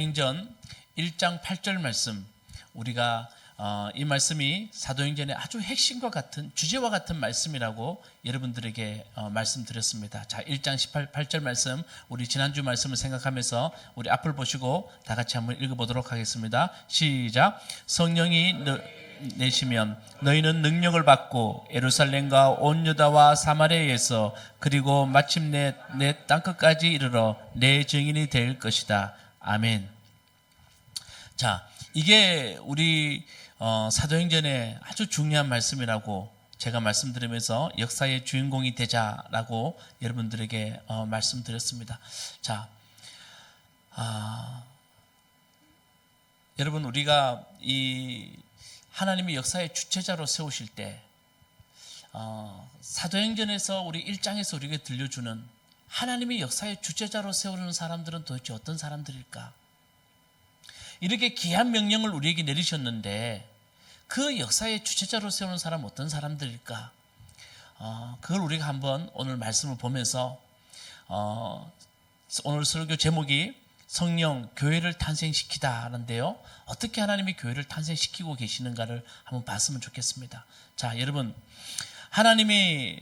사도행전 1장 8절 말씀, 우리가 이 말씀이 사도행전의 아주 핵심과 같은 주제와 같은 말씀이라고 여러분들에게 말씀드렸습니다. 자, 1장 8절 말씀, 우리 지난주 말씀을 생각하면서 우리 앞을 보시고 다 같이 한번 읽어보도록 하겠습니다. 시작. 성령이 내시면 너희는 능력을 받고 예루살렘과 온 유다와 사마리아에서 그리고 마침내 내 땅끝까지 이르러 내 증인이 될 것이다. 아멘. 자, 이게 우리 사도행전의 아주 중요한 말씀이라고 제가 말씀드리면서 역사의 주인공이 되자라고 여러분들에게 말씀드렸습니다. 자, 여러분, 우리가 이 하나님이 역사의 주체자로 세우실 때 사도행전에서 우리 1장에서 우리에게 들려주는 하나님이 역사의 주체자로 세우는 사람들은 도대체 어떤 사람들일까? 이렇게 귀한 명령을 우리에게 내리셨는데 그 역사의 주체자로 세우는 사람은 어떤 사람들일까? 그걸 우리가 한번 오늘 말씀을 보면서 오늘 설교 제목이 성령 교회를 탄생시키다 하는데요, 어떻게 하나님이 교회를 탄생시키고 계시는가를 한번 봤으면 좋겠습니다. 자, 여러분, 하나님이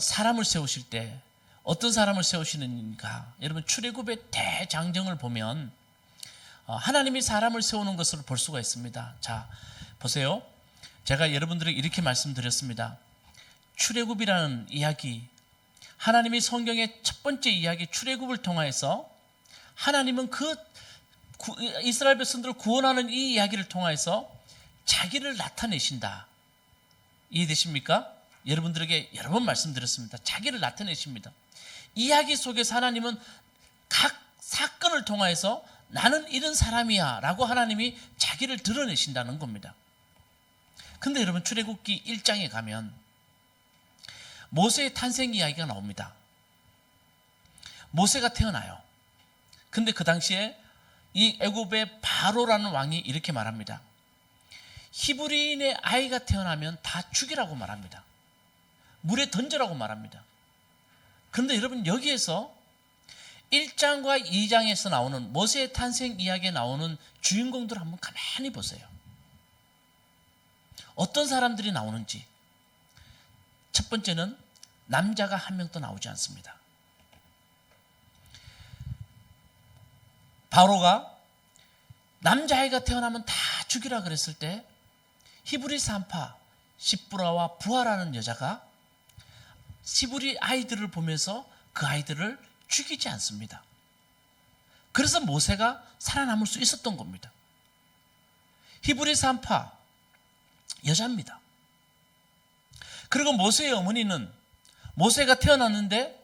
사람을 세우실 때 어떤 사람을 세우시는가? 여러분, 출애굽의 대장정을 보면 하나님이 사람을 세우는 것을 볼 수가 있습니다. 자, 보세요. 제가 여러분들에게 이렇게 말씀드렸습니다. 출애굽이라는 이야기, 하나님이 성경의 첫 번째 이야기 출애굽을 통해서 하나님은 이스라엘 백성들을 구원하는 이 이야기를 통해서 자기를 나타내신다. 이해되십니까? 여러분들에게 여러 번 말씀드렸습니다. 자기를 나타내십니다. 이야기 속에서 하나님은 각 사건을 통해서 나는 이런 사람이야 라고 하나님이 자기를 드러내신다는 겁니다. 근데 여러분, 출애굽기 1장에 가면 모세의 탄생 이야기가 나옵니다. 모세가 태어나요. 근데 그 당시에 이 애굽의 바로라는 왕이 이렇게 말합니다. 히브리인의 아이가 태어나면 다 죽이라고 말합니다. 물에 던져라고 말합니다. 그런데 여러분, 여기에서 1장과 2장에서 나오는 모세의 탄생 이야기에 나오는 주인공들을 한번 가만히 보세요. 어떤 사람들이 나오는지. 첫 번째는 남자가 한 명도 나오지 않습니다. 바로가 남자아이가 태어나면 다 죽이라 그랬을 때 히브리 산파 시브라와 부하라는 여자가 히브리 아이들을 보면서 그 아이들을 죽이지 않습니다. 그래서 모세가 살아남을 수 있었던 겁니다. 히브리 산파 여자입니다. 그리고 모세의 어머니는 모세가 태어났는데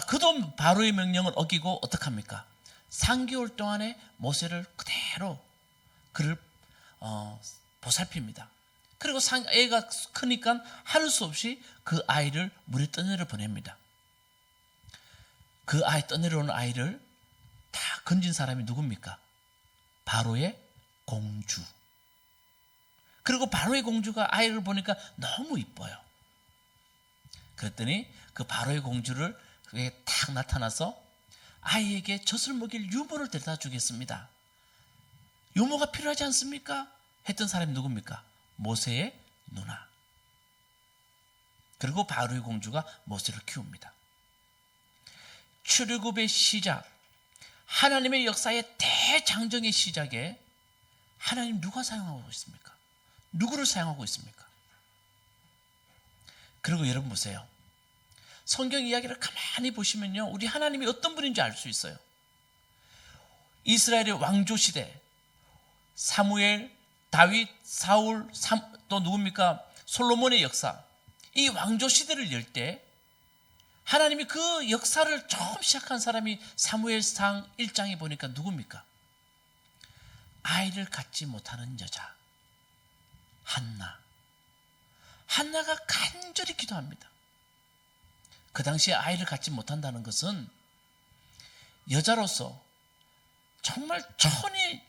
그도 바로의 명령을 어기고 어떡합니까? 3개월 동안에 모세를 그대로 그를 보살핍니다. 그리고 애가 크니까 하는 수 없이 그 아이를 물에 떠내려 보냅니다. 그 아이 떠내려오는 아이를 다 건진 사람이 누굽니까? 바로의 공주. 그리고 바로의 공주가 아이를 보니까 너무 이뻐요. 그랬더니 그 바로의 공주를 그게 딱 나타나서 아이에게 젖을 먹일 유모를 데려다 주겠습니다. 유모가 필요하지 않습니까? 했던 사람이 누굽니까? 모세의 누나. 그리고 바로의 공주가 모세를 키웁니다. 출애굽의 시작, 하나님의 역사의 대장정의 시작에 하나님 누가 사용하고 있습니까? 누구를 사용하고 있습니까? 그리고 여러분 보세요. 성경 이야기를 가만히 보시면요, 우리 하나님이 어떤 분인지 알 수 있어요. 이스라엘의 왕조 시대, 사무엘, 다윗, 사울, 또 누굽니까? 솔로몬의 역사, 이 왕조 시대를 열 때 하나님이 그 역사를 처음 시작한 사람이 사무엘상 1장에 보니까 누굽니까? 아이를 갖지 못하는 여자 한나가 간절히 기도합니다. 그 당시에 아이를 갖지 못한다는 것은 여자로서 정말 천히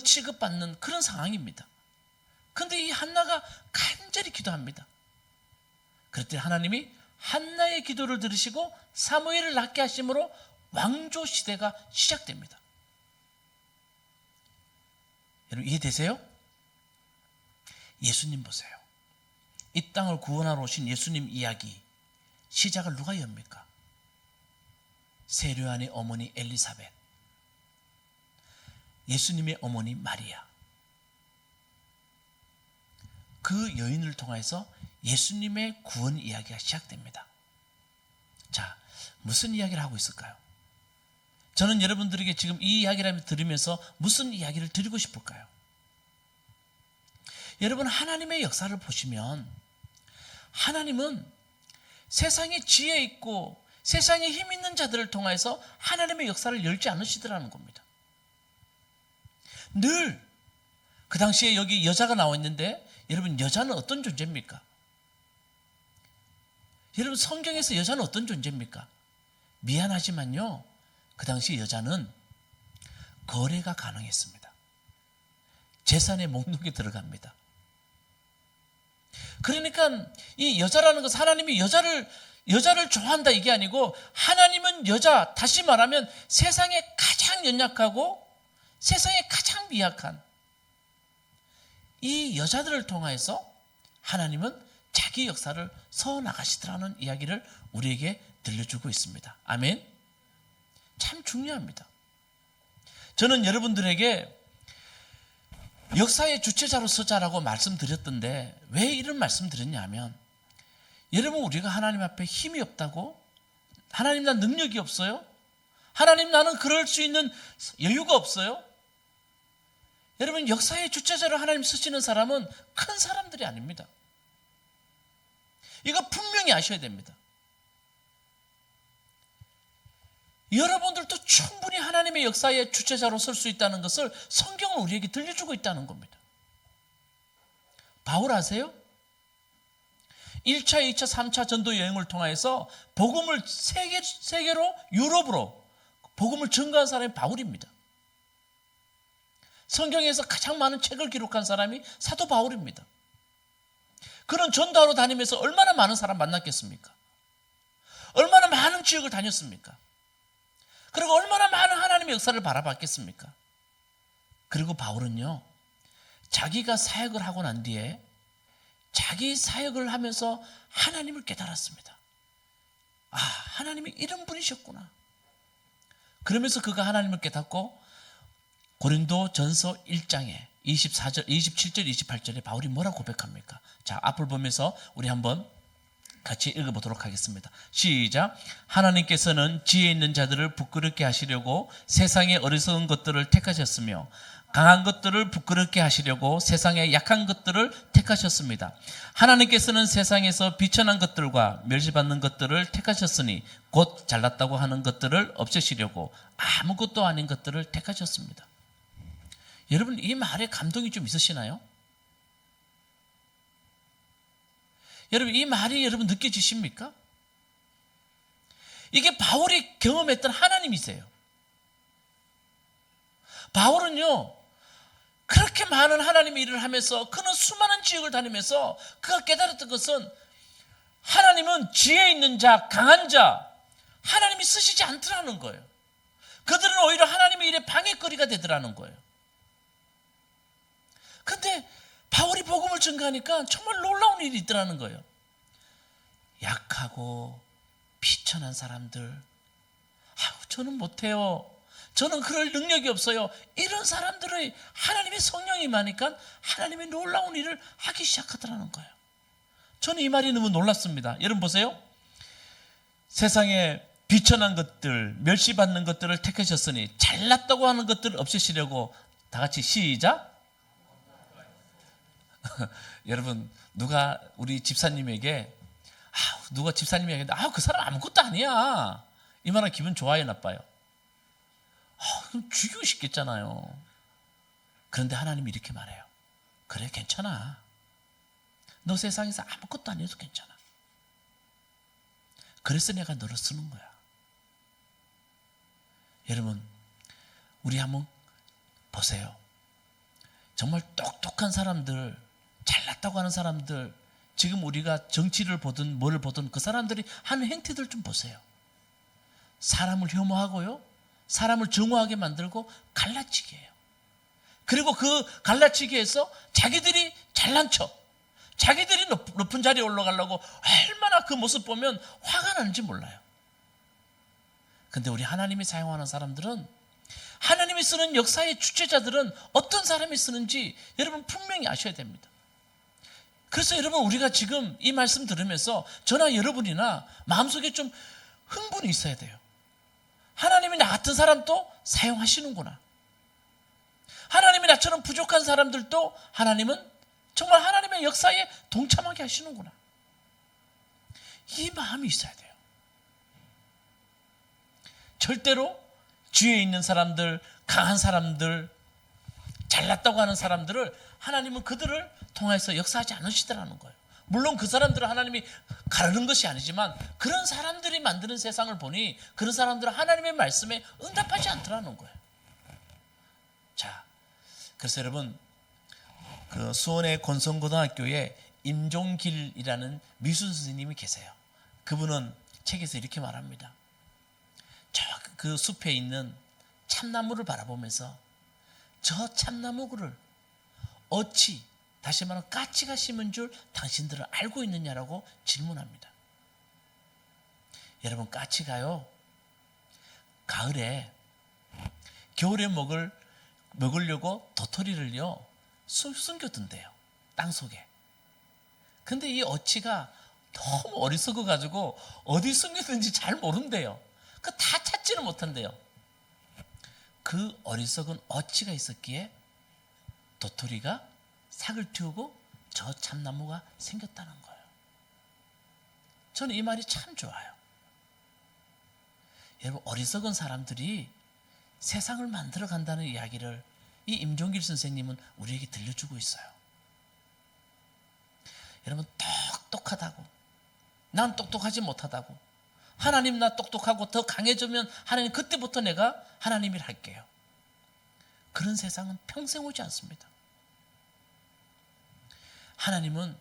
취급받는 그런 상황입니다. 그런데 이 한나가 간절히 기도합니다. 그랬더니 하나님이 한나의 기도를 들으시고 사무엘을 낳게 하심으로 왕조 시대가 시작됩니다. 여러분 이해되세요? 예수님 보세요. 이 땅을 구원하러 오신 예수님 이야기 시작을 누가 엽니까? 세례요한의 어머니 엘리사벳, 예수님의 어머니 마리아, 그 여인을 통해서 예수님의 구원 이야기가 시작됩니다. 자, 무슨 이야기를 하고 있을까요? 저는 여러분들에게 지금 이 이야기를 들으면서 무슨 이야기를 드리고 싶을까요? 여러분, 하나님의 역사를 보시면 하나님은 세상에 지혜 있고 세상에 힘 있는 자들을 통해서 하나님의 역사를 열지 않으시더라는 겁니다. 늘 그 당시에 여기 여자가 나와 있는데 여러분, 여자는 어떤 존재입니까? 여러분, 성경에서 여자는 어떤 존재입니까? 미안하지만요, 그 당시 여자는 거래가 가능했습니다. 재산의 목록에 들어갑니다. 그러니까 이 여자라는 것은 하나님이 여자를 좋아한다 이게 아니고, 하나님은 여자, 다시 말하면 세상에 가장 연약하고 세상에 가장 미약한 이 여자들을 통해서 하나님은 자기 역사를 서나가시더라는 이야기를 우리에게 들려주고 있습니다. 아멘. 참 중요합니다. 저는 여러분들에게 역사의 주체자로 서자라고 말씀드렸던데, 왜 이런 말씀드렸냐면, 여러분, 우리가 하나님 앞에 힘이 없다고? 하나님, 난 능력이 없어요? 하나님, 나는 그럴 수 있는 여유가 없어요? 여러분, 역사의 주체자로 하나님 쓰시는 사람은 큰 사람들이 아닙니다. 이거 분명히 아셔야 됩니다. 여러분들도 충분히 하나님의 역사의 주체자로 설 수 있다는 것을 성경은 우리에게 들려주고 있다는 겁니다. 바울 아세요? 1차, 2차, 3차 전도 여행을 통해서 복음을 세계로, 유럽으로 복음을 증거한 사람이 바울입니다. 성경에서 가장 많은 책을 기록한 사람이 사도 바울입니다. 그런 전도하러 다니면서 얼마나 많은 사람 만났겠습니까? 얼마나 많은 지역을 다녔습니까? 그리고 얼마나 많은 하나님의 역사를 바라봤겠습니까? 그리고 바울은요, 자기가 사역을 하고 난 뒤에 자기 사역을 하면서 하나님을 깨달았습니다. 아, 하나님이 이런 분이셨구나. 그러면서 그가 하나님을 깨닫고 고린도 전서 1장에 27절, 28절에 바울이 뭐라고 고백합니까? 자, 앞을 보면서 우리 한번 같이 읽어보도록 하겠습니다. 시작. 하나님께서는 지혜 있는 자들을 부끄럽게 하시려고 세상의 어리석은 것들을 택하셨으며, 강한 것들을 부끄럽게 하시려고 세상의 약한 것들을 택하셨습니다. 하나님께서는 세상에서 비천한 것들과 멸시받는 것들을 택하셨으니 곧 잘났다고 하는 것들을 없애시려고 아무것도 아닌 것들을 택하셨습니다. 여러분, 이 말에 감동이 좀 있으시나요? 여러분, 이 말이 여러분 느껴지십니까? 이게 바울이 경험했던 하나님이세요. 바울은요, 그렇게 많은 하나님의 일을 하면서, 그는 수많은 지역을 다니면서 그가 깨달았던 것은, 하나님은 지혜 있는 자, 강한 자, 하나님이 쓰시지 않더라는 거예요. 그들은 오히려 하나님의 일에 방해거리가 되더라는 거예요. 근데 바울이 복음을 증거하니까 정말 놀라운 일이 있더라는 거예요. 약하고 비천한 사람들, 저는 못해요, 저는 그럴 능력이 없어요, 이런 사람들의 하나님의 성령이 임하니까 하나님의 놀라운 일을 하기 시작하더라는 거예요. 저는 이 말이 너무 놀랐습니다. 여러분 보세요. 세상에 비천한 것들, 멸시받는 것들을 택하셨으니 잘났다고 하는 것들을 없애시려고. 다 같이 시작. 여러분, 누가 우리 집사님에게 누가 집사님에게 그 사람 아무것도 아니야, 이 말은 기분 좋아요, 나빠요? 그럼 죽이고 싶겠잖아요. 그런데 하나님이 이렇게 말해요. 그래, 괜찮아. 너 세상에서 아무것도 아니어도 괜찮아. 그래서 내가 너를 쓰는 거야. 여러분, 우리 한번 보세요. 정말 똑똑한 사람들, 잘났다고 하는 사람들, 지금 우리가 정치를 보든 뭐를 보든 그 사람들이 하는 행태들 좀 보세요. 사람을 혐오하고요, 사람을 정오하게 만들고 갈라치게 해요. 그리고 그 갈라치기에서 자기들이 잘난 척, 자기들이 높은 자리에 올라가려고 얼마나 그 모습 보면 화가 나는지 몰라요. 근데 우리 하나님이 사용하는 사람들은, 하나님이 쓰는 역사의 주체자들은 어떤 사람이 쓰는지 여러분 분명히 아셔야 됩니다. 그래서 여러분, 우리가 지금 이 말씀 들으면서 저나 여러분이나 마음속에 좀 흥분이 있어야 돼요. 하나님이 나 같은 사람도 사용하시는구나. 하나님이 나처럼 부족한 사람들도 하나님은 정말 하나님의 역사에 동참하게 하시는구나. 이 마음이 있어야 돼요. 절대로 주위에 있는 사람들, 강한 사람들, 잘났다고 하는 사람들을 하나님은 그들을 통해서 역사하지 않으시더라는 거예요. 물론 그 사람들을 하나님이 가르는 것이 아니지만 그런 사람들이 만드는 세상을 보니 그런 사람들은 하나님의 말씀에 응답하지 않더라는 거예요. 자, 그래서 여러분, 그 수원의 권성고등학교에 임종길이라는 미술 선생님이 계세요. 그분은 책에서 이렇게 말합니다. 저 그 숲에 있는 참나무를 바라보면서 저 참나무를 어찌, 다시 말하면 까치가 심은 줄 당신들은 알고 있느냐라고 질문합니다. 여러분, 까치가요, 가을에 겨울에 먹으려고 도토리를요 숨겨둔대요, 땅속에. 근데 이 어치가 너무 어리석어 가지고 어디 숨겼는지 잘 모른대요. 그 다 찾지는 못한대요. 그 어리석은 어치가 있었기에 도토리가 삭을 틔우고 저 참나무가 생겼다는 거예요. 저는 이 말이 참 좋아요. 여러분, 어리석은 사람들이 세상을 만들어 간다는 이야기를 이 임종길 선생님은 우리에게 들려주고 있어요. 여러분, 똑똑하다고, 난 똑똑하지 못하다고, 하나님 나 똑똑하고 더 강해지면 하나님 그때부터 내가 하나님을 할게요, 그런 세상은 평생 오지 않습니다. 하나님은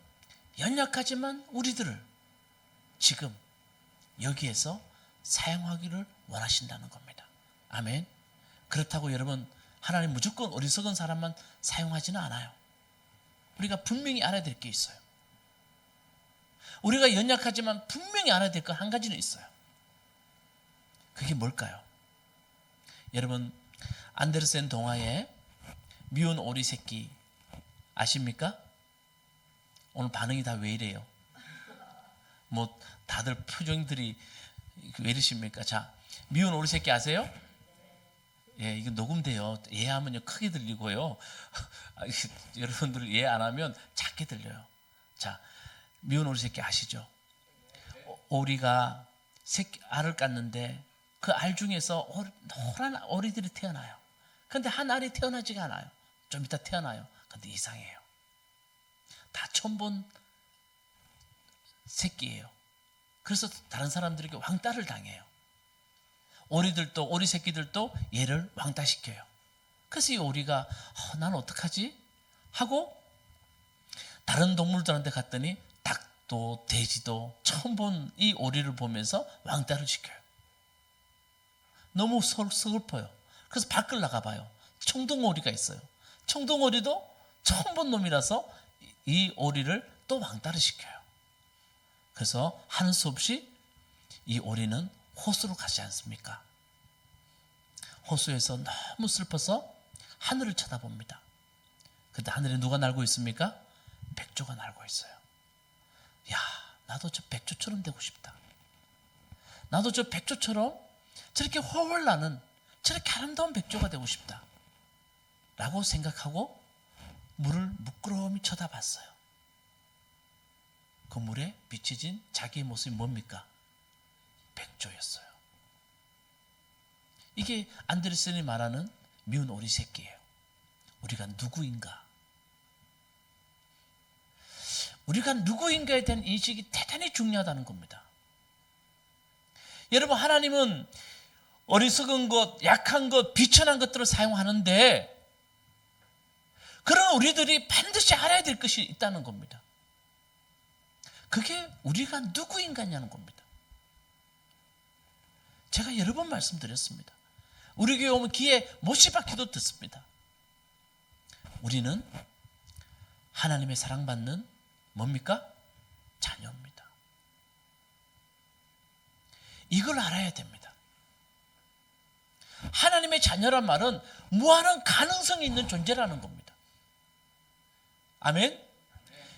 연약하지만 우리들을 지금 여기에서 사용하기를 원하신다는 겁니다. 아멘. 그렇다고 여러분, 하나님 무조건 어리석은 사람만 사용하지는 않아요. 우리가 분명히 알아야 될 게 있어요. 우리가 연약하지만 분명히 알아야 될 건 한 가지는 있어요. 그게 뭘까요? 여러분, 안데르센 동화의 미운 오리 새끼 아십니까? 오늘 반응이 다 왜 이래요? 뭐 다들 표정들이 왜 이러십니까? 자, 미운 오리 새끼 아세요? 예, 이거 녹음돼요. 예 하면요 크게 들리고요. 여러분들 예 안 하면 작게 들려요. 자, 미운 오리 새끼 아시죠? 오리가 알을 깠는데 그 알 중에서 노란 오리들이 태어나요. 그런데 한 알이 태어나지가 않아요. 좀 이따 태어나요. 근데 이상해요. 다 처음 본 새끼예요. 그래서 다른 사람들에게 왕따를 당해요. 오리들도, 오리 새끼들도 얘를 왕따시켜요. 그래서 이 오리가 난 어떡하지? 하고 다른 동물들한테 갔더니 닭도 돼지도 처음 본 이 오리를 보면서 왕따를 시켜요. 너무 서글퍼요. 그래서 밖을 나가봐요. 청동오리가 있어요. 청동오리도 처음 본 놈이라서 이 오리를 또 왕따를 시켜요. 그래서 하는 수 없이 이 오리는 호수로 가지 않습니까? 호수에서 너무 슬퍼서 하늘을 쳐다봅니다. 그때 하늘에 누가 날고 있습니까? 백조가 날고 있어요. 야, 나도 저 백조처럼 되고 싶다. 나도 저 백조처럼 저렇게 훨훨 나는 저렇게 아름다운 백조가 되고 싶다 라고 생각하고 물을 물끄러미 쳐다봤어요. 그 물에 비춰진 자기의 모습이 뭡니까? 백조였어요. 이게 안데르센이 말하는 미운 오리 새끼예요. 우리가 누구인가? 우리가 누구인가에 대한 인식이 대단히 중요하다는 겁니다. 여러분, 하나님은 어리석은 것, 약한 것, 비천한 것들을 사용하는데 그런 우리들이 반드시 알아야 될 것이 있다는 겁니다. 그게 우리가 누구인가냐는 겁니다. 제가 여러 번 말씀드렸습니다. 우리 교회 오면 귀에 못이 박혀도 듣습니다. 우리는 하나님의 사랑받는 뭡니까? 자녀입니다. 이걸 알아야 됩니다. 하나님의 자녀란 말은 무한한 가능성이 있는 존재라는 겁니다. 아멘?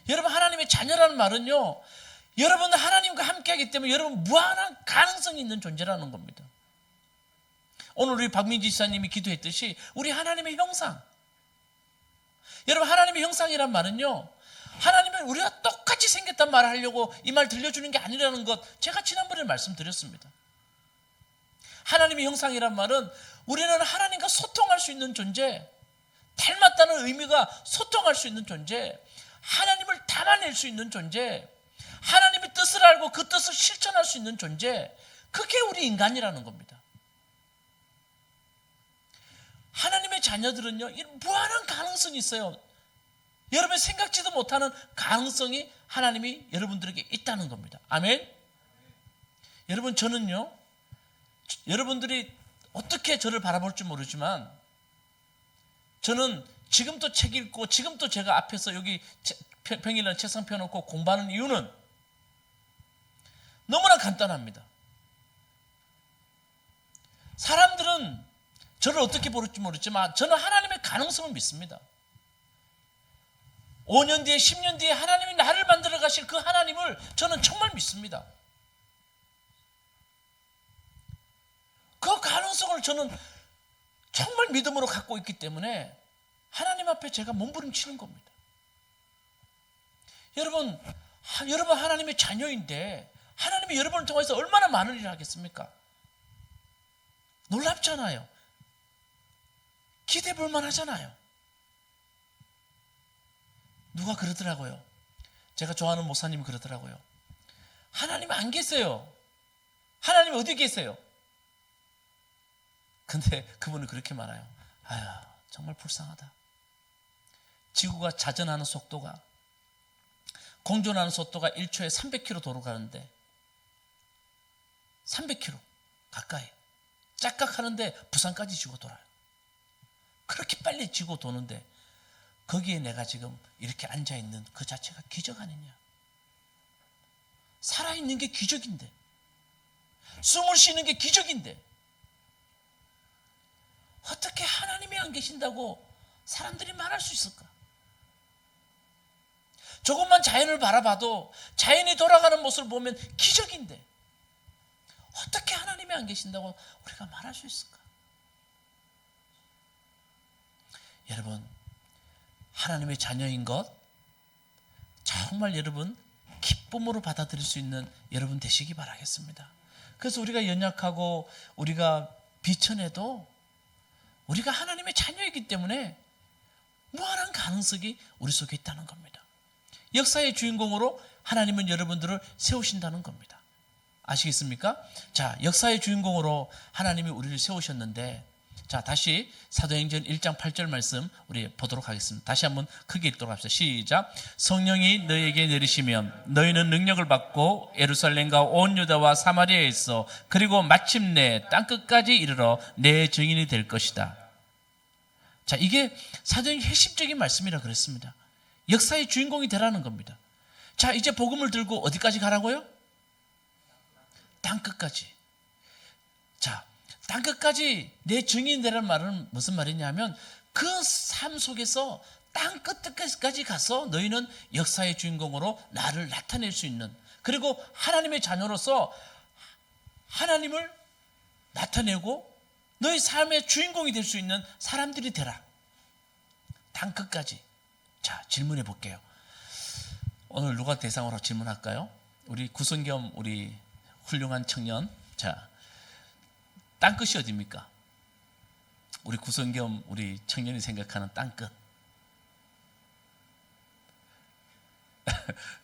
여러분, 하나님의 자녀라는 말은요, 여러분은 하나님과 함께하기 때문에 여러분 무한한 가능성이 있는 존재라는 겁니다. 오늘 우리 박민지 지사님이 기도했듯이 우리 하나님의 형상, 여러분 하나님의 형상이란 말은요, 하나님은 우리가 똑같이 생겼단 말을 하려고 이 말 들려주는 게 아니라는 것 제가 지난번에 말씀드렸습니다. 하나님의 형상이란 말은 우리는 하나님과 소통할 수 있는 존재, 닮았다는 의미가 소통할 수 있는 존재, 하나님을 담아낼 수 있는 존재, 하나님의 뜻을 알고 그 뜻을 실천할 수 있는 존재, 그게 우리 인간이라는 겁니다. 하나님의 자녀들은요, 무한한 가능성이 있어요. 여러분이 생각지도 못하는 가능성이 하나님이 여러분들에게 있다는 겁니다. 아멘? 여러분, 저는요, 여러분들이 어떻게 저를 바라볼지 모르지만 저는 지금도 책 읽고 지금도 제가 앞에서 여기 평일날 책상 펴놓고 공부하는 이유는 너무나 간단합니다. 사람들은 저를 어떻게 볼지 모르지만 저는 하나님의 가능성을 믿습니다. 5년 뒤에 10년 뒤에 하나님이 나를 만들어 가실 그 하나님을 저는 정말 믿습니다. 그 가능성을 저는 정말 믿음으로 갖고 있기 때문에 하나님 앞에 제가 몸부림치는 겁니다. 여러분 하나님의 자녀인데 하나님이 여러분을 통해서 얼마나 많은 일을 하겠습니까? 놀랍잖아요. 기대해 볼 만하잖아요. 누가 그러더라고요. 제가 좋아하는 목사님이 그러더라고요. 하나님 안 계세요. 하나님 어디 계세요? 근데 그분은 그렇게 말해요. 아유, 정말 불쌍하다. 지구가 자전하는 속도가, 공존하는 속도가 1초에 300km 도로 가는데 300km 가까이 짝깍하는데 부산까지 지고 돌아요. 그렇게 빨리 지고 도는데 거기에 내가 지금 이렇게 앉아있는 그 자체가 기적 아니냐. 살아있는 게 기적인데, 숨을 쉬는 게 기적인데 어떻게 하나님이 안 계신다고 사람들이 말할 수 있을까? 조금만 자연을 바라봐도 자연이 돌아가는 모습을 보면 기적인데 어떻게 하나님이 안 계신다고 우리가 말할 수 있을까? 여러분, 하나님의 자녀인 것 정말 여러분 기쁨으로 받아들일 수 있는 여러분 되시기 바라겠습니다. 그래서 우리가 연약하고 우리가 비천해도 우리가 하나님의 자녀이기 때문에 무한한 가능성이 우리 속에 있다는 겁니다. 역사의 주인공으로 하나님은 여러분들을 세우신다는 겁니다. 아시겠습니까? 자, 역사의 주인공으로 하나님이 우리를 세우셨는데, 자, 다시 사도행전 1장 8절 말씀 우리 보도록 하겠습니다. 다시 한번 크게 읽도록 합시다. 시작. 성령이 너희에게 내리시면 너희는 능력을 받고 예루살렘과 온 유다와 사마리아에서 그리고 마침내 땅끝까지 이르러 내 증인이 될 것이다. 자, 이게 사도행전 핵심적인 말씀이라 그랬습니다. 역사의 주인공이 되라는 겁니다. 자, 이제 복음을 들고 어디까지 가라고요? 땅끝까지. 자, 땅끝까지 내 증인이 되라는 말은 무슨 말이냐면 그 삶 속에서 땅끝까지 가서 너희는 역사의 주인공으로 나를 나타낼 수 있는, 그리고 하나님의 자녀로서 하나님을 나타내고 너희 삶의 주인공이 될 수 있는 사람들이 되라. 땅끝까지. 자, 질문해 볼게요. 오늘 누가 대상으로 질문할까요? 우리 구성겸 우리 훌륭한 청년. 자, 땅끝이 어디입니까? 우리 구성겸 우리 청년이 생각하는 땅끝.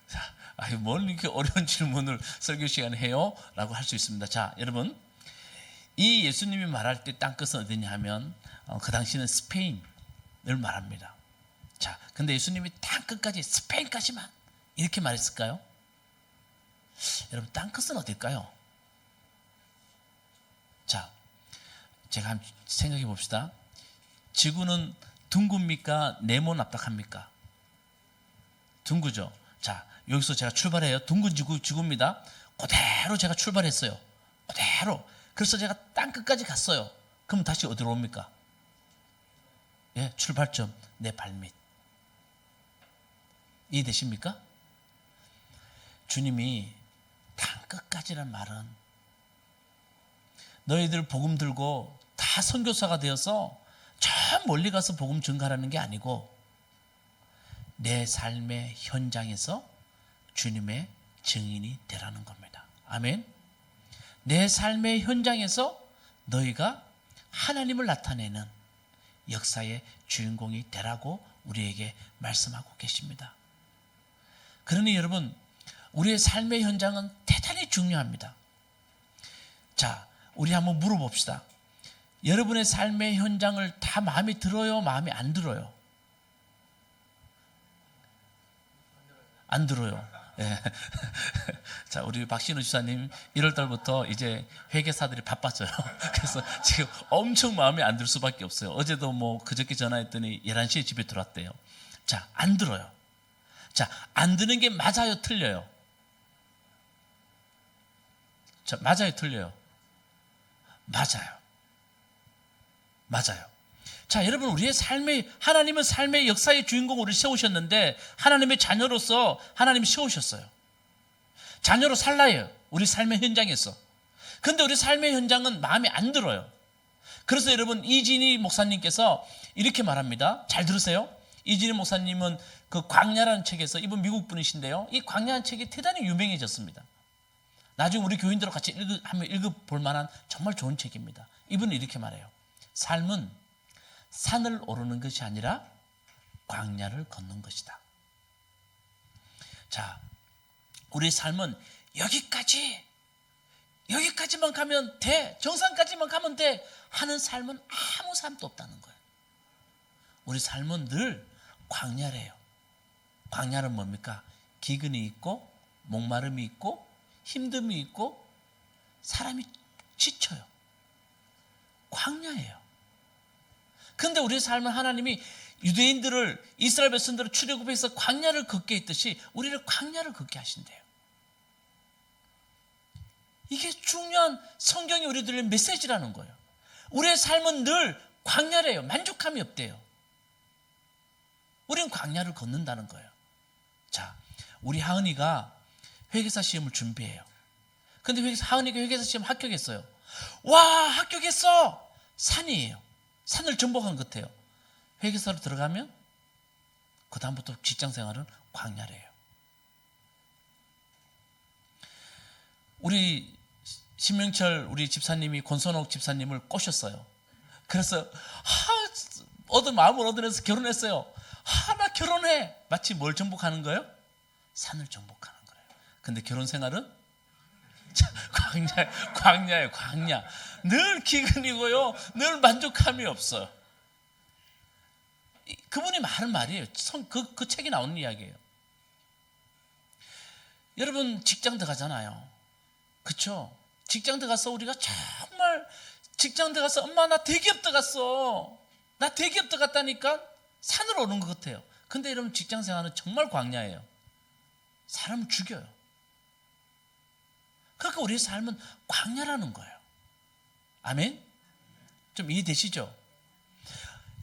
자, 아니, 뭘 이렇게 어려운 질문을 설교 시간에 해요? 라고 할 수 있습니다. 자, 여러분, 이 예수님이 말할 때 땅끝은 어디냐 하면 그 당시는 스페인을 말합니다. 자, 근데 예수님이 땅끝까지, 스페인까지만 이렇게 말했을까요? 여러분, 땅끝은 어딜까요? 자, 제가 한번 생각해 봅시다. 지구는 둥굽니까? 네모납작합니까? 둥그죠. 자, 여기서 제가 출발해요. 둥근 지구입니다. 그대로 제가 출발했어요. 그대로. 그래서 제가 땅 끝까지 갔어요. 그럼 다시 어디로 옵니까? 예, 출발점 내 발밑. 이해되십니까? 주님이 땅 끝까지란 말은 너희들 복음 들고 다 선교사가 되어서 저 멀리 가서 복음 전가하는 게 아니고 내 삶의 현장에서 주님의 증인이 되라는 겁니다. 아멘. 내 삶의 현장에서 너희가 하나님을 나타내는 역사의 주인공이 되라고 우리에게 말씀하고 계십니다. 그러니 여러분, 우리의 삶의 현장은 대단히 중요합니다. 자, 우리 한번 물어봅시다. 여러분의 삶의 현장을 다 마음에 들어요? 마음에 안 들어요? 안 들어요. 예. 자, 우리 박신우 지사님 1월 달부터 이제 회계사들이 바빴어요. 그래서 지금 엄청 마음에 안 들 수밖에 없어요. 어제도 뭐 그저께 전화했더니 11시에 집에 들어왔대요. 자, 안 들어요. 자, 안 드는 게 맞아요, 틀려요? 자, 맞아요, 틀려요? 맞아요. 맞아요. 자, 여러분, 우리의 하나님은 삶의 역사의 주인공을 세우셨는데 하나님의 자녀로서 하나님이 세우셨어요. 자녀로 살라요. 우리 삶의 현장에서. 근데 우리 삶의 현장은 마음에 안 들어요. 그래서 여러분, 이진희 목사님께서 이렇게 말합니다. 잘 들으세요. 이진희 목사님은 그 광야라는 책에서, 이분 미국 분이신데요, 이 광야라는 책이 대단히 유명해졌습니다. 나중에 우리 교인들과 같이 한번 읽어볼 만한 정말 좋은 책입니다. 이분은 이렇게 말해요. 삶은 산을 오르는 것이 아니라 광야를 걷는 것이다. 자, 우리 삶은 여기까지만 가면 돼, 정상까지만 가면 돼 하는 삶은 아무 삶도 없다는 거예요. 우리 삶은 늘 광야래요. 광야는 뭡니까? 기근이 있고 목마름이 있고 힘듦이 있고 사람이 지쳐요. 광야예요. 근데 우리 삶은 하나님이 유대인들을, 이스라엘 백성들을 출애굽해서 광야를 걷게 했듯이 우리를 광야를 걷게 하신대요. 이게 중요한 성경이 우리들의 메시지라는 거예요. 우리의 삶은 늘 광야래요. 만족함이 없대요. 우리는 광야를 걷는다는 거예요. 자, 우리 하은이가 회계사 시험을 준비해요. 근데 하은이가 회계사 시험 합격했어요. 와, 합격했어! 산이에요. 산을 정복한 것 같아요. 회계사로 들어가면 그 다음부터 직장생활은 광야래요. 우리 신명철 우리 집사님이 권선옥 집사님을 꼬셨어요. 그래서 마음을 얻어내서 결혼했어요. 나 결혼해. 마치 뭘 정복하는 거예요? 산을 정복하는 거예요. 근데 결혼 생활은 광야예요. 광야. 늘 기근이고요. 늘 만족함이 없어요. 그분이 말한 말이에요. 그 책에 나오는 이야기예요. 여러분, 직장 들어가잖아요. 그렇죠? 직장 들어가서 우리가 정말 직장 들어가서 엄마 나 대기업 들어갔어. 나 대기업 들어갔다니까 산으로 오는 것 같아요. 근데 여러분, 직장 생활은 정말 광야예요. 사람을 죽여요. 그러니까 우리의 삶은 광야라는 거예요. 아멘? 좀 이해되시죠?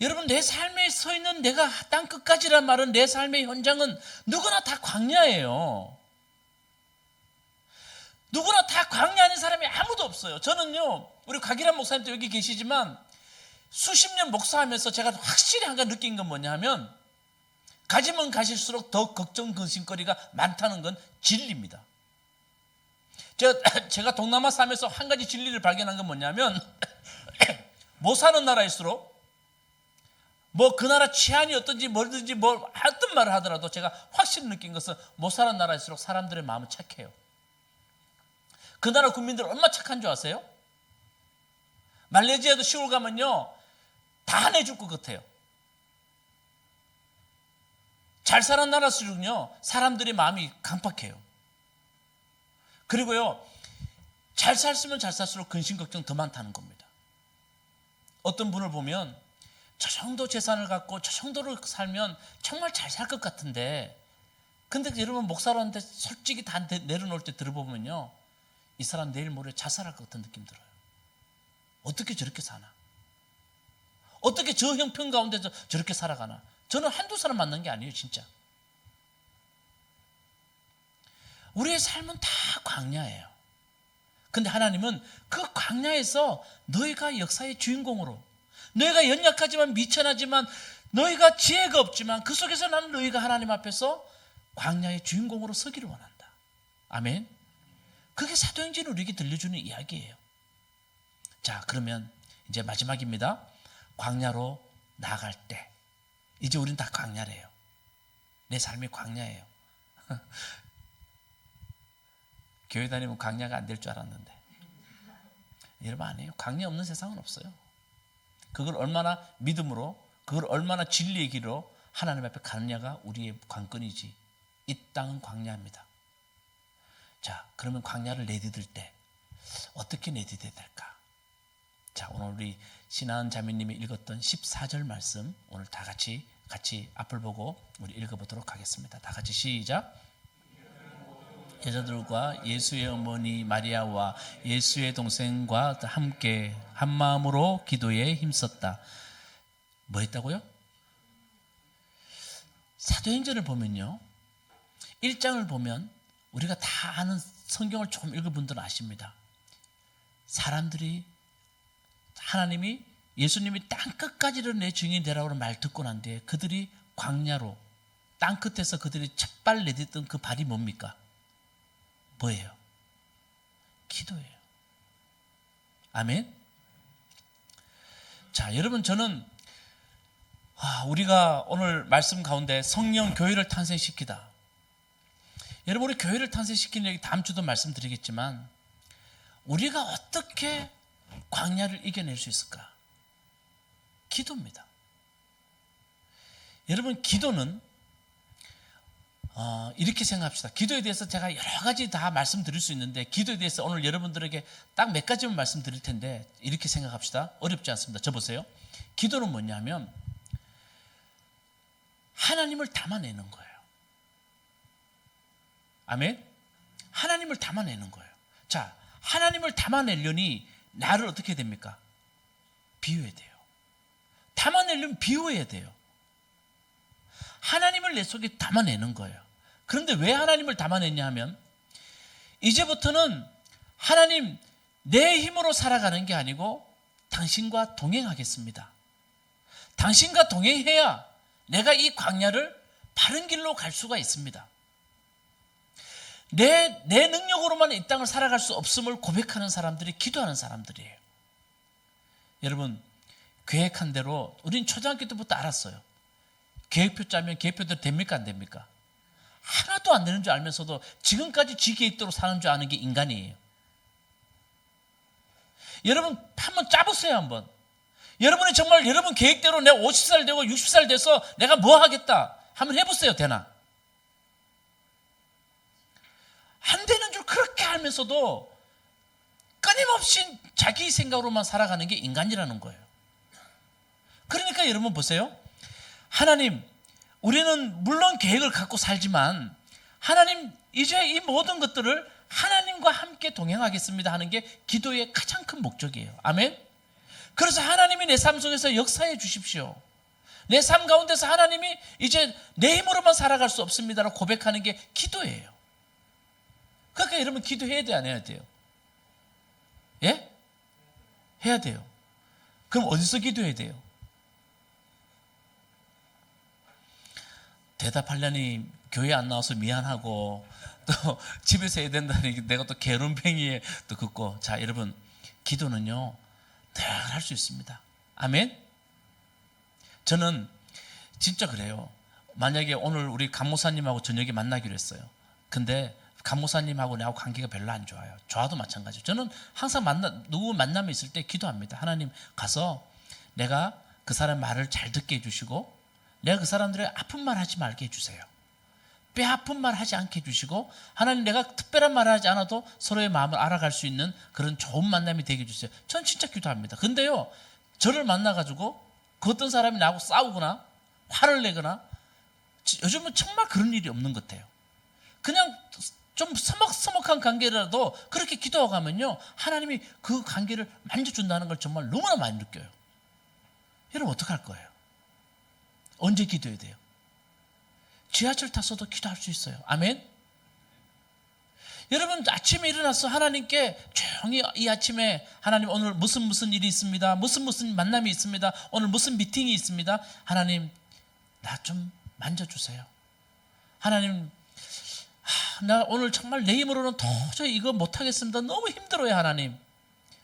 여러분, 내 삶에 서 있는 내가 땅 끝까지란 말은 내 삶의 현장은 누구나 다 광야예요. 누구나 다 광야 아닌 사람이 아무도 없어요. 저는요, 우리 곽일환 목사님도 여기 계시지만 수십 년 목사하면서 제가 확실히 한 가지 느낀 건 뭐냐 하면 가지면 가실수록 더 걱정 근심거리가 많다는 건 진리입니다. 제가 동남아 살면서 한 가지 진리를 발견한 건 뭐냐면 못 사는 나라일수록 뭐 그 나라 치안이 어떤지 뭐든지 어떤 말을 하더라도 제가 확실히 느낀 것은 못 사는 나라일수록 사람들의 마음은 착해요. 그 나라 국민들 얼마나 착한 줄 아세요? 말레이시아도 시골 가면요 다 내줄 것 같아요. 잘 사는 나라일수록요 사람들의 마음이 강팍해요. 그리고요 잘 살수록 근심 걱정 더 많다는 겁니다. 어떤 분을 보면 저 정도 재산을 갖고 저 정도로 살면 정말 잘 살 것 같은데, 근데 여러분 목사한테 솔직히 다 내려놓을 때 들어보면요, 이 사람 내일 모레 자살할 것 같은 느낌 들어요. 어떻게 저렇게 사나? 어떻게 저 형편 가운데서 저렇게 살아가나? 저는 한두 사람 만난 게 아니에요, 진짜. 우리의 삶은 다 광야예요. 근데 하나님은 그 광야에서 너희가 역사의 주인공으로, 너희가 연약하지만 미천하지만 너희가 지혜가 없지만 그 속에서 나는 너희가 하나님 앞에서 광야의 주인공으로 서기를 원한다. 아멘. 그게 사도행전이 우리에게 들려주는 이야기예요. 자, 그러면 이제 마지막입니다. 광야로 나아갈 때 이제 우린 다 광야래요. 내 삶이 광야예요. 교회 다니면 광야가 안 될 줄 알았는데, 여러분 아니에요. 광야 없는 세상은 없어요. 그걸 얼마나 믿음으로, 그걸 얼마나 진리의 길로 하나님 앞에 가느냐가 우리의 관건이지. 이 땅은 광야입니다. 자, 그러면 광야를 내디딜 때 어떻게 내디뎌야 될까? 자, 오늘 우리 신한 자매님이 읽었던 14절 말씀 오늘 다 같이 앞을 보고 우리 읽어보도록 하겠습니다. 다 같이 시작. 여자들과 예수의 어머니 마리아와 예수의 동생과 함께 한 마음으로 기도에 힘썼다. 뭐 했다고요? 사도행전을 보면요, 1장을 보면 우리가 다 아는, 성경을 조금 읽은 분들은 아십니다. 사람들이, 하나님이, 예수님이 땅끝까지를 내 증인이 되라고 말 듣고 난 뒤에 그들이 광야로, 땅끝에서 그들이 첫발 내딛던 그 발이 뭡니까? 뭐예요? 기도예요. 아멘. 자, 여러분, 저는 우리가 오늘 말씀 가운데 성령 교회를 탄생시키다. 여러분, 우리 교회를 탄생시키는 얘기 다음 주도 말씀드리겠지만, 우리가 어떻게 광야를 이겨낼 수 있을까? 기도입니다. 여러분, 기도는 이렇게 생각합시다. 기도에 대해서 제가 여러 가지 다 말씀드릴 수 있는데, 기도에 대해서 오늘 여러분들에게 딱 몇 가지만 말씀드릴 텐데, 이렇게 생각합시다. 어렵지 않습니다. 저 보세요. 기도는 뭐냐면 하나님을 담아내는 거예요. 아멘. 하나님을 담아내는 거예요. 자, 하나님을 담아내려니 나를 어떻게 해야 됩니까? 비워야 돼요. 담아내려면 비워야 돼요. 하나님을 내 속에 담아내는 거예요. 그런데 왜 하나님을 담아냈냐 하면, 이제부터는 하나님, 내 힘으로 살아가는 게 아니고 당신과 동행하겠습니다. 당신과 동행해야 내가 이 광야를 바른 길로 갈 수가 있습니다. 내 능력으로만 이 땅을 살아갈 수 없음을 고백하는 사람들이 기도하는 사람들이에요. 여러분, 계획한 대로 우린 초등학교 때부터 알았어요. 계획표 짜면 계획표대로 됩니까? 안 됩니까? 하나도 안 되는 줄 알면서도 지금까지 지 계획대로 사는 줄 아는 게 인간이에요. 여러분, 한번 짜보세요. 한번. 여러분이 정말 여러분 계획대로 내가 50살 되고 60살 돼서 내가 뭐 하겠다 한번 해보세요. 되나? 안 되는 줄 그렇게 알면서도 끊임없이 자기 생각으로만 살아가는 게 인간이라는 거예요. 그러니까 여러분 보세요. 하나님, 우리는 물론 계획을 갖고 살지만 하나님, 이제 이 모든 것들을 하나님과 함께 동행하겠습니다 하는 게 기도의 가장 큰 목적이에요. 아멘. 그래서 하나님이 내 삶 속에서 역사해 주십시오. 내 삶 가운데서 하나님이 이제 내 힘으로만 살아갈 수 없습니다라고 고백하는 게 기도예요. 그러니까 여러분, 기도해야 돼요, 안 해야 돼요? 예? 해야 돼요. 그럼 어디서 기도해야 돼요? 대답하려니 교회 안 나와서 미안하고, 또 집에서 해야 된다니 내가 또 게으름뱅이에 또 긋고. 자, 여러분, 기도는요 늘 할 수 있습니다. 아멘. 저는 진짜 그래요. 만약에 오늘 우리 간모사님하고 저녁에 만나기로 했어요. 근데 간모사님하고 나하고 관계가 별로 안 좋아요. 저와도 마찬가지예요. 저는 항상 누구 만남이 있을 때 기도합니다. 하나님, 가서 내가 그 사람 말을 잘 듣게 해주시고, 내가 그 사람들의 아픈 말 하지 말게 해주세요. 뼈 아픈 말 하지 않게 해주시고, 하나님, 내가 특별한 말을 하지 않아도 서로의 마음을 알아갈 수 있는 그런 좋은 만남이 되게 해주세요. 전 진짜 기도합니다. 근데요, 저를 만나가지고 그 어떤 사람이 나하고 싸우거나 화를 내거나, 요즘은 정말 그런 일이 없는 것 같아요. 그냥 좀 서먹서먹한 관계라도 그렇게 기도하고 가면요, 하나님이 그 관계를 만져준다는 걸 정말 너무나 많이 느껴요. 여러분 어떡할 거예요? 언제 기도해야 돼요? 지하철 탔어도 기도할 수 있어요. 아멘. 여러분 아침에 일어나서 하나님께 조용히, 이 아침에 하나님 오늘 무슨 일이 있습니다, 무슨 만남이 있습니다, 오늘 무슨 미팅이 있습니다, 하나님 나 좀 만져주세요. 하나님 나 오늘 정말 내 힘으로는 도저히 이거 못하겠습니다, 너무 힘들어요 하나님.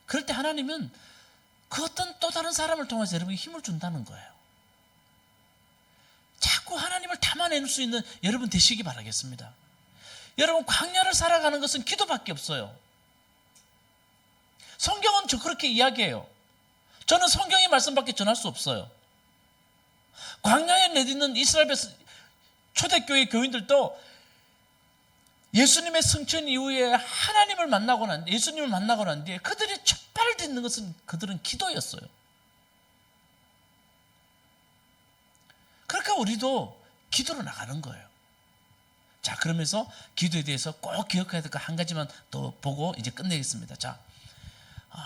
그럴 때 하나님은 그 어떤 또 다른 사람을 통해서 여러분에게 힘을 준다는 거예요. 자꾸 하나님을 담아낼 수 있는 여러분 되시기 바라겠습니다. 여러분 광야를 살아가는 것은 기도밖에 없어요. 성경은 저 그렇게 이야기해요. 저는 성경의 말씀밖에 전할 수 없어요. 광야에 내딛는 이스라엘 초대교회 교인들도 예수님의 승천 이후에 하나님을 만나고 난, 예수님을 만나고 난 뒤에 그들이 첫 발을 딛는 것은 그들은 기도였어요. 그러니까 우리도 기도로 나가는 거예요. 자, 그러면서 기도에 대해서 꼭 기억해야 될 거 한 가지만 더 보고 이제 끝내겠습니다. 자,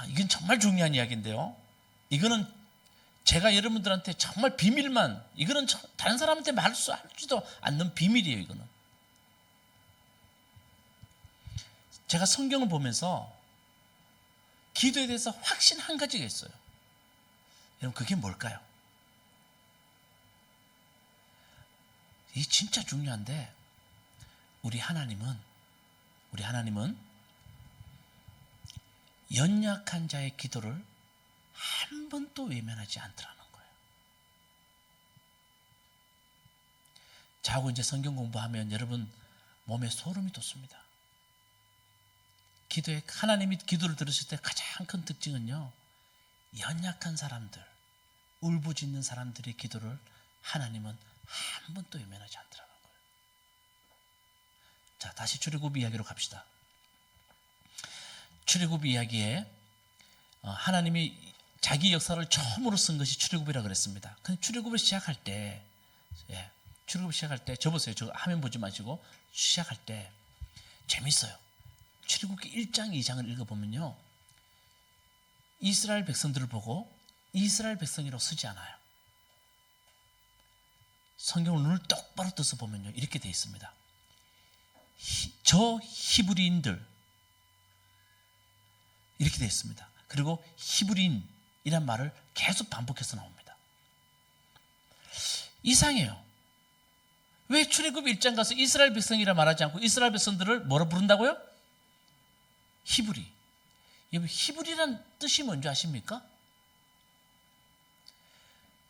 이건 정말 중요한 이야기인데요. 이거는 제가 여러분들한테 정말 비밀만, 이거는 다른 사람한테 말할지도 않는 비밀이에요. 이거는 제가 성경을 보면서 기도에 대해서 확신 한 가지가 있어요. 여러분 그게 뭘까요? 이 진짜 중요한데, 우리 하나님은 연약한 자의 기도를 한 번도 외면하지 않더라는 거예요. 자고 이제 성경 공부하면 여러분 몸에 소름이 돋습니다. 하나님이 기도를 들으실 때 가장 큰 특징은요, 연약한 사람들, 울부짖는 사람들의 기도를 하나님은 한 번도 외면하지 않더라는 거예요. 자, 다시 출애굽 이야기로 갑시다. 출애굽 이야기에 하나님이 자기 역사를 처음으로 쓴 것이 출애굽이라고 그랬습니다. 근데 출애굽을 시작할 때, 저 보세요. 저 화면 보지 마시고 시작할 때 재밌어요. 출애굽기 1장 2장을 읽어보면요, 이스라엘 백성들을 보고 이스라엘 백성이라고 쓰지 않아요. 성경을 눈을 똑바로 떠서 보면요, 이렇게 되어 있습니다. 저 히브리인들, 이렇게 되어 있습니다. 그리고 히브리인이란 말을 계속 반복해서 나옵니다. 이상해요. 왜 출애굽 1장 가서 이스라엘 백성이라 말하지 않고 이스라엘 백성들을 뭐라 부른다고요? 히브리. 여러분 히브리란 뜻이 뭔지 아십니까?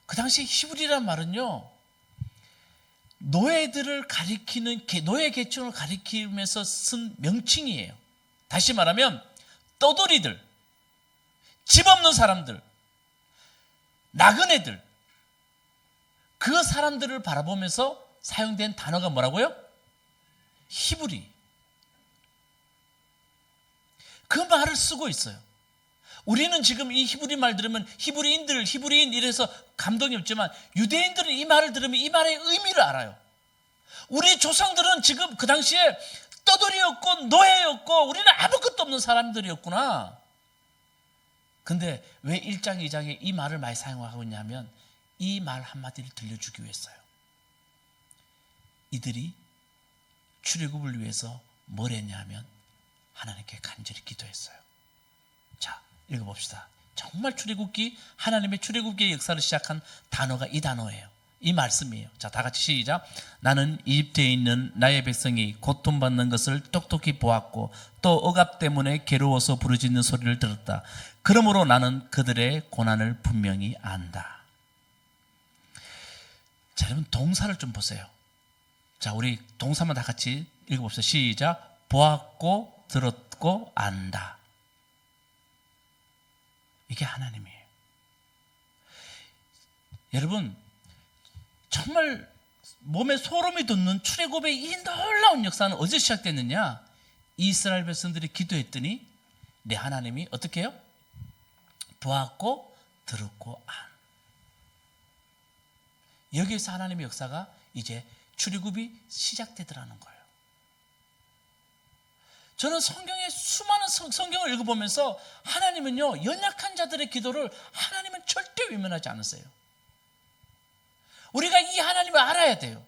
그 당시 히브리란 말은요, 노예들을 가리키는, 노예 계층을 가리키면서 쓴 명칭이에요. 다시 말하면 떠돌이들, 집 없는 사람들, 나그네들, 그 사람들을 바라보면서 사용된 단어가 뭐라고요? 히브리. 그 말을 쓰고 있어요. 우리는 지금 이 히브리 말 들으면 히브리인들, 히브리인 이래서 감동이 없지만, 유대인들은 이 말을 들으면 이 말의 의미를 알아요. 우리 조상들은 지금 그 당시에 떠돌이였고 노예였고 우리는 아무것도 없는 사람들이었구나. 근데 왜 1장 2장에 이 말을 많이 사용하고 있냐면, 이 말 한마디를 들려주기 위해서요. 이들이 출애굽을 위해서 뭘 했냐면 하나님께 간절히 기도했어요. 자, 읽어봅시다. 정말 출애굽기, 하나님의 출애굽기의 역사를 시작한 단어가 이 단어예요. 이 말씀이에요. 자, 다 같이 시작. 나는 이집트에 있는 나의 백성이 고통받는 것을 똑똑히 보았고 또 억압 때문에 괴로워서 부르짖는 소리를 들었다. 그러므로 나는 그들의 고난을 분명히 안다. 자, 여러분 동사를 좀 보세요. 자, 우리 동사만 다 같이 읽어봅시다. 시작. 보았고 들었고 안다. 이게 하나님이에요. 여러분 정말 몸에 소름이 돋는 출애굽의 이 놀라운 역사는 어디서 시작됐느냐? 이스라엘 백성들이 기도했더니 내 하나님이 어떻게 해요? 보았고 들었고 안. 여기에서 하나님의 역사가 이제 출애굽이 시작되더라는 거예요. 저는 성경의 수많은 성경을 읽어보면서 하나님은요, 연약한 자들의 기도를 하나님은 절대 외면하지 않으세요. 우리가 이 하나님을 알아야 돼요.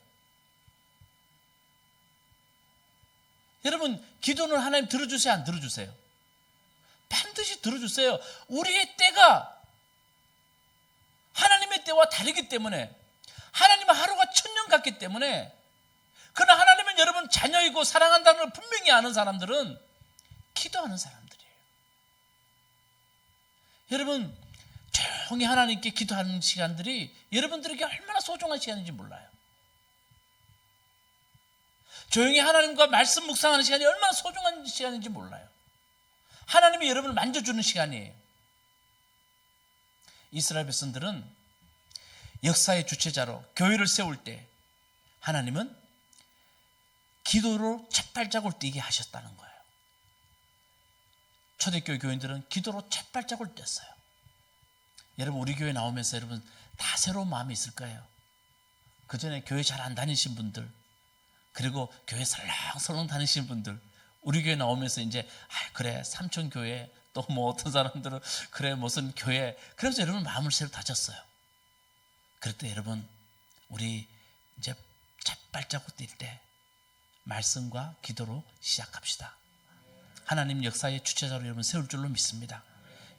여러분, 기도는 하나님 들어주세요, 안 들어주세요? 반드시 들어주세요. 우리의 때가 하나님의 때와 다르기 때문에, 하나님은 하루가 1000년 같기 때문에, 그러나 하나님은 여러분 자녀이고 사랑한다는 걸 분명히 아는 사람들은 기도하는 사람들이에요. 여러분, 조용히 하나님께 기도하는 시간들이 여러분들에게 얼마나 소중한 시간인지 몰라요. 조용히 하나님과 말씀 묵상하는 시간이 얼마나 소중한 시간인지 몰라요. 하나님이 여러분을 만져주는 시간이에요. 이스라엘 백성들은 역사의 주체자로 교회를 세울 때 하나님은 기도로 첫 발자국을 띄게 하셨다는 거예요. 초대교회 교인들은 기도로 첫 발자국을 뗐어요. 여러분, 우리 교회 나오면서 여러분 다 새로운 마음이 있을 거예요. 그 전에 교회 잘 안 다니신 분들, 그리고 교회 설렁설렁 다니신 분들, 우리 교회 나오면서 이제 그래 삼촌교회, 또 뭐 어떤 사람들은 그래 무슨 교회, 그래서 여러분 마음을 새로 다졌어요. 그럴 때 여러분, 우리 이제 첫 발자국 뛸 때 말씀과 기도로 시작합시다. 하나님 역사의 주체자로 여러분 세울 줄로 믿습니다.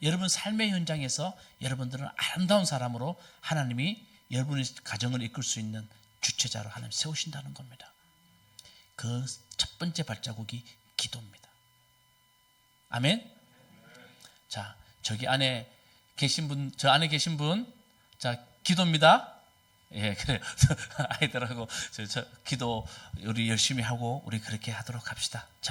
여러분 삶의 현장에서 여러분들은 아름다운 사람으로 하나님이 여러분의 가정을 이끌 수 있는 주체자로 하나님 세우신다는 겁니다. 그 첫 번째 발자국이 기도입니다. 아멘. 자, 저기 안에 계신 분, 저 안에 계신 분, 자, 기도입니다. 예, 그래요. 아이들하고 저 기도 우리 열심히 하고 우리 그렇게 하도록 합시다.